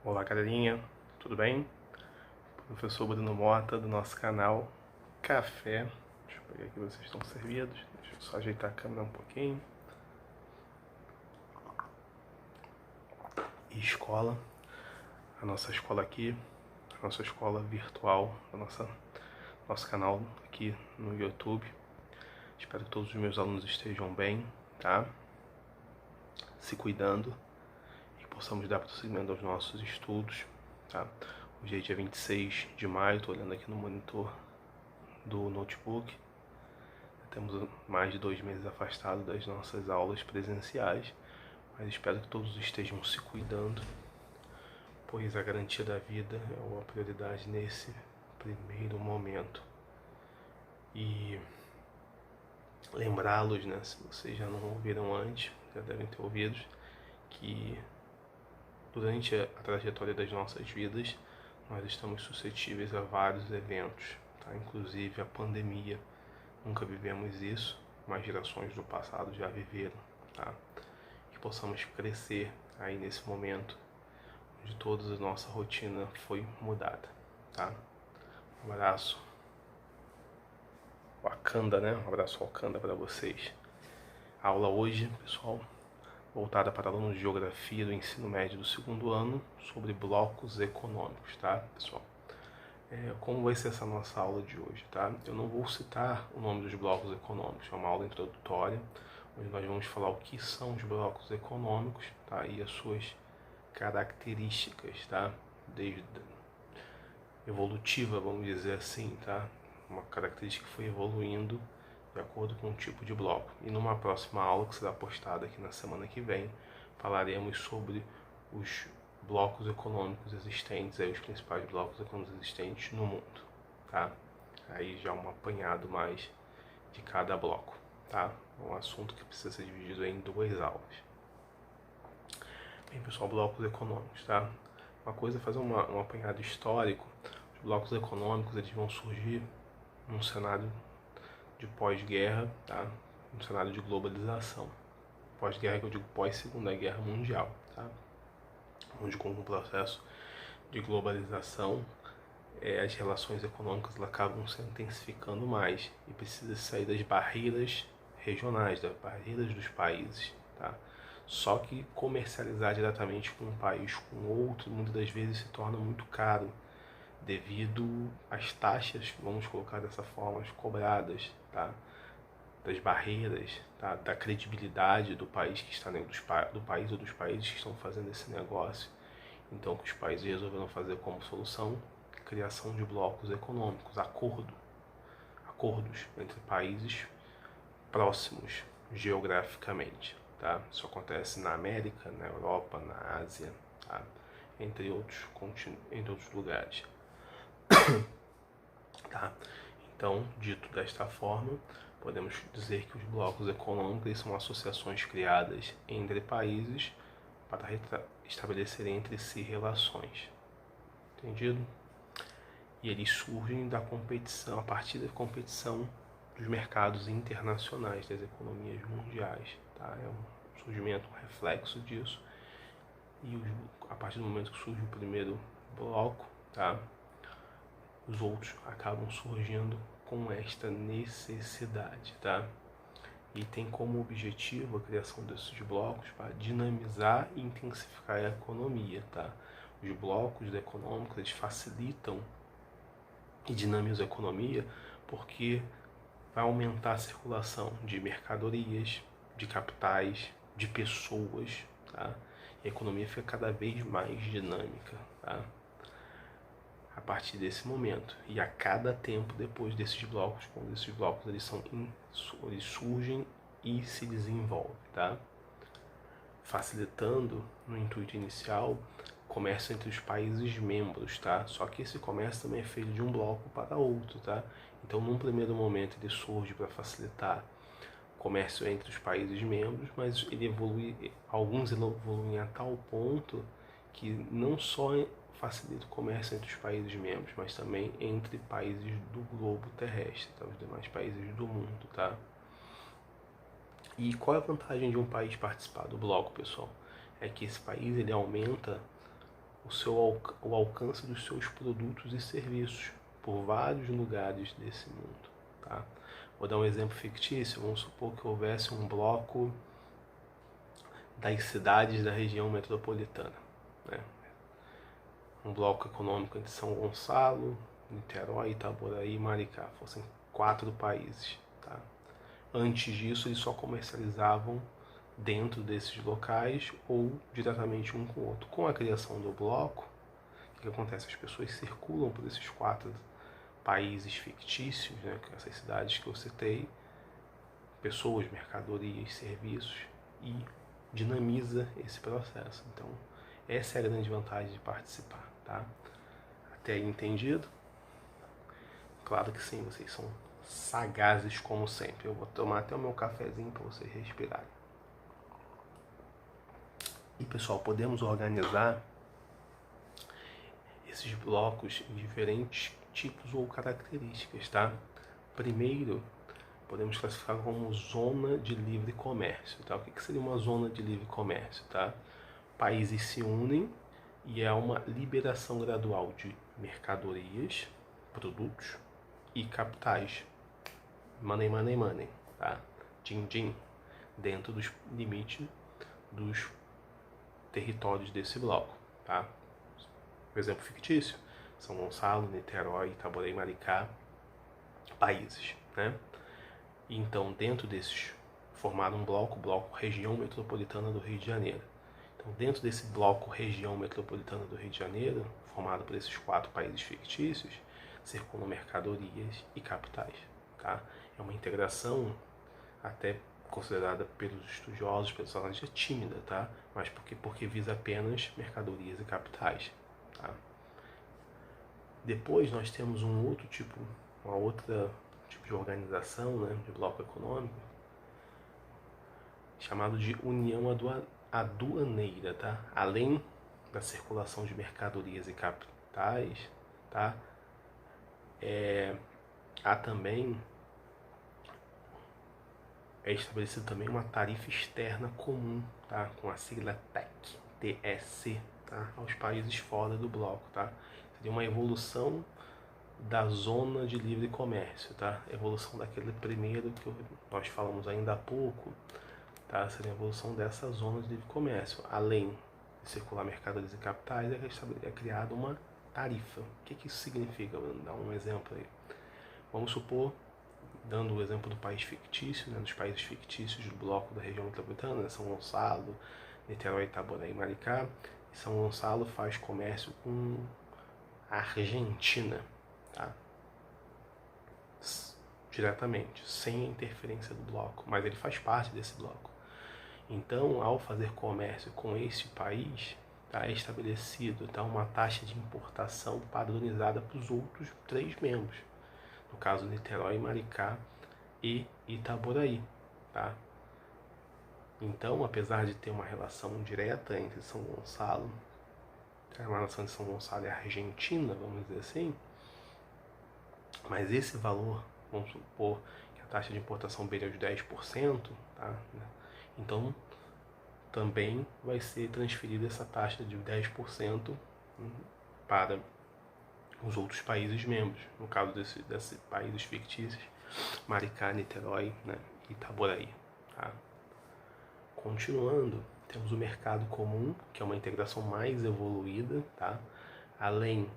Olá galerinha, tudo bem? Professor Bruno Mota do nosso canal Café. Deixa eu pegar aqui, vocês estão servidos. Deixa eu só ajeitar a câmera um pouquinho. E escola, a nossa escola aqui, a nossa escola virtual, nosso canal aqui no YouTube. Espero que todos os meus alunos estejam bem, tá? Se cuidando e possamos dar prosseguimento aos nossos estudos, tá? Hoje é dia 26 de maio, estou olhando aqui no monitor do notebook. Temos mais de 2 meses afastados das nossas aulas presenciais, mas espero que todos estejam se cuidando, pois a garantia da vida é uma prioridade nesse primeiro momento. E lembrá-los, né, se vocês já não ouviram antes, já devem ter ouvido, que durante a trajetória das nossas vidas nós estamos suscetíveis a vários eventos, tá? Inclusive a pandemia. Nunca vivemos isso, mas gerações do passado já viveram, tá? Que possamos crescer aí nesse momento onde toda a nossa rotina foi mudada, tá? Um abraço Wakanda, né? Um abraço Wakanda para vocês. A aula hoje, pessoal, voltada para alunos de Geografia do ensino médio do segundo ano, sobre blocos econômicos, tá, pessoal? Como vai ser essa nossa aula de hoje, tá? Eu não vou citar o nome dos blocos econômicos, é uma aula introdutória, onde nós vamos falar o que são os blocos econômicos, tá? E as suas características, tá? Desde evolutiva, vamos dizer assim, tá? Uma característica que foi evoluindo de acordo com o tipo de bloco. E numa próxima aula, que será postada aqui na semana que vem, falaremos sobre os blocos econômicos existentes, aí os principais blocos econômicos existentes no mundo, tá? Aí já um apanhado mais de cada bloco, tá? Um assunto que precisa ser dividido em 2 aulas. Bem, pessoal, blocos econômicos, tá? Uma coisa é fazer um apanhado histórico. Os blocos econômicos, eles vão surgir num cenário de pós-guerra, tá? Um cenário de globalização. Pós-guerra, que eu digo pós-Segunda Guerra Mundial, tá? Onde com o processo de globalização, as relações econômicas acabam se intensificando mais e precisa sair das barreiras regionais, das barreiras dos países, tá? Só que comercializar diretamente com um país com outro, muitas das vezes se torna muito caro, devido às taxas, vamos colocar dessa forma, cobradas, tá? Das barreiras, tá? Da credibilidade do país que está dentro do país ou dos países que estão fazendo esse negócio. Então, o que os países resolveram fazer como solução? Criação de blocos econômicos, acordos entre países próximos geograficamente, tá? Isso acontece na América, na Europa, na Ásia, tá? Entre outros lugares. Tá? Então, dito desta forma, podemos dizer que os blocos econômicos são associações criadas entre países para estabelecer entre si relações. Entendido? E eles surgem da competição, a partir da competição dos mercados internacionais, das economias mundiais. Tá? É um surgimento, um reflexo disso. E a partir do momento que surge o primeiro bloco, tá? Os outros acabam surgindo com esta necessidade, tá? E tem como objetivo a criação desses blocos para dinamizar e intensificar a economia, tá? Os blocos econômicos, eles facilitam e dinamizam a economia porque vai aumentar a circulação de mercadorias, de capitais, de pessoas, tá? E a economia fica cada vez mais dinâmica, tá? A partir desse momento e a cada tempo depois desses blocos, quando esses blocos eles surgem e se desenvolvem, tá? Facilitando no intuito inicial comércio entre os países membros, tá? Só que esse comércio também é feito de um bloco para outro, tá? Então, num primeiro momento ele surge para facilitar o comércio entre os países membros, mas ele evolui, alguns evoluem a tal ponto que não só facilita o comércio entre os países membros, mas também entre países do globo terrestre, tá? Os demais países do mundo, tá? E qual é a vantagem de um país participar do bloco, pessoal? É que esse país ele aumenta o alcance dos seus produtos e serviços por vários lugares desse mundo, tá? Vou dar um exemplo fictício. Vamos supor que houvesse um bloco das cidades da região metropolitana, né? Um bloco econômico entre São Gonçalo, Niterói, Itaboraí e Maricá. Fossem 4 países, tá? Antes disso, eles só comercializavam dentro desses locais ou diretamente um com o outro. Com a criação do bloco, o que acontece? As pessoas circulam por esses 4 países fictícios, né, essas cidades que eu citei, pessoas, mercadorias, serviços, e dinamiza esse processo. Então, essa é a grande vantagem de participar, tá? Até aí entendido? Claro que sim, vocês são sagazes como sempre. Eu vou tomar até o meu cafezinho para vocês respirarem. E pessoal, podemos organizar esses blocos em diferentes tipos ou características, tá? Primeiro, podemos classificar como zona de livre comércio, tá? O que seria uma zona de livre comércio, tá? Países se unem e é uma liberação gradual de mercadorias, produtos e capitais. Money, money, money, tá? Din, din, dentro dos limites dos territórios desse bloco, tá? Por exemplo fictício, São Gonçalo, Niterói, Itaboraí, Maricá, países, né? Então, dentro desses, formaram um bloco região metropolitana do Rio de Janeiro. Então, dentro desse bloco região metropolitana do Rio de Janeiro, formado por esses 4 países fictícios, circulam mercadorias e capitais, tá? É uma integração até considerada pelos estudiosos, pelos analistas, tímida, tá? Mas porque visa apenas mercadorias e capitais, tá? Depois nós temos uma outra tipo de organização, né, de bloco econômico, chamado de união aduaneira, tá? Além da circulação de mercadorias e capitais, tá? Há também estabelecida também uma tarifa externa comum, tá? Com a sigla TEC, tá? Aos países fora do bloco, tá? Seria uma evolução da zona de livre comércio, tá? Evolução daquele primeiro que nós falamos ainda há pouco, tá? Seria a evolução dessa zona de livre comércio. Além de circular mercadorias e capitais, é criada uma tarifa. O que isso significa? Vou dar um exemplo aí. Vamos supor, dando o exemplo do país fictício, né, dos países fictícios do bloco da região metropolitana, né, São Gonçalo, Niterói, Itaboraí e Maricá. E São Gonçalo faz comércio com a Argentina, tá? Diretamente, sem a interferência do bloco, mas ele faz parte desse bloco. Então, ao fazer comércio com este país, tá, é estabelecido, tá, uma taxa de importação padronizada para os outros 3 membros. No caso, Niterói, Maricá e Itaboraí, tá? Então, apesar de ter uma relação direta entre São Gonçalo, a relação de São Gonçalo e a Argentina, vamos dizer assim, mas esse valor, vamos supor que a taxa de importação beira de 10%, tá? Então, também vai ser transferida essa taxa de 10% para os outros países membros. No caso desses países fictícios, Maricá, Niterói, né, e Itaboraí, tá? Continuando, temos o mercado comum, que é uma integração mais evoluída, tá? Além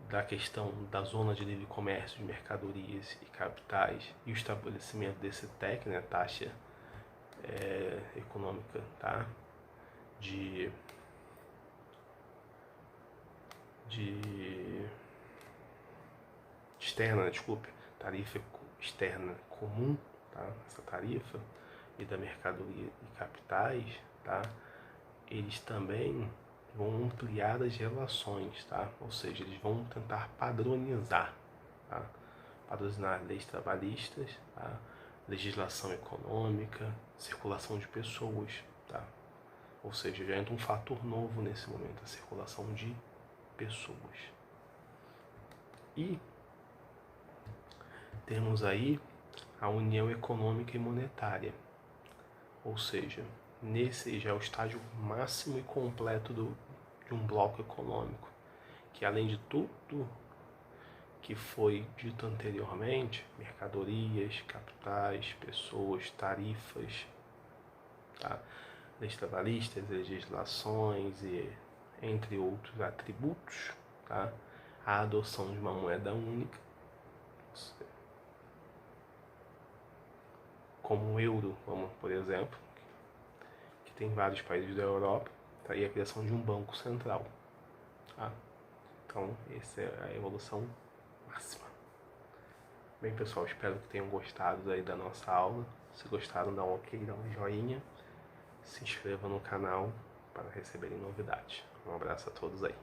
da questão da zona de livre comércio de mercadorias e capitais e o estabelecimento desse TEC, né, taxa econômica, tá? de externa, desculpe, tarifa externa comum, tá? Essa tarifa e da mercadoria e capitais, tá? Eles também vão ampliar as relações, tá? Ou seja, eles vão tentar padronizar, tá? Padronizar leis trabalhistas, tá? Legislação econômica, circulação de pessoas, tá? Ou seja, já entra um fator novo nesse momento, a circulação de pessoas. E temos aí a união econômica e monetária, ou seja, nesse já é o estágio máximo e completo de um bloco econômico, que além de tudo que foi dito anteriormente, mercadorias, capitais, pessoas, tarifas, tá? Leis trabalhistas, legislações e entre outros atributos, tá? A adoção de uma moeda única, como o euro, como por exemplo, que tem vários países da Europa, tá? E a criação de um banco central, tá? Então, essa é a evolução máxima. Bem, pessoal, espero que tenham gostado aí da nossa aula. Se gostaram, dá um ok, dá um joinha. Se inscreva no canal para receberem novidades. Um abraço a todos aí.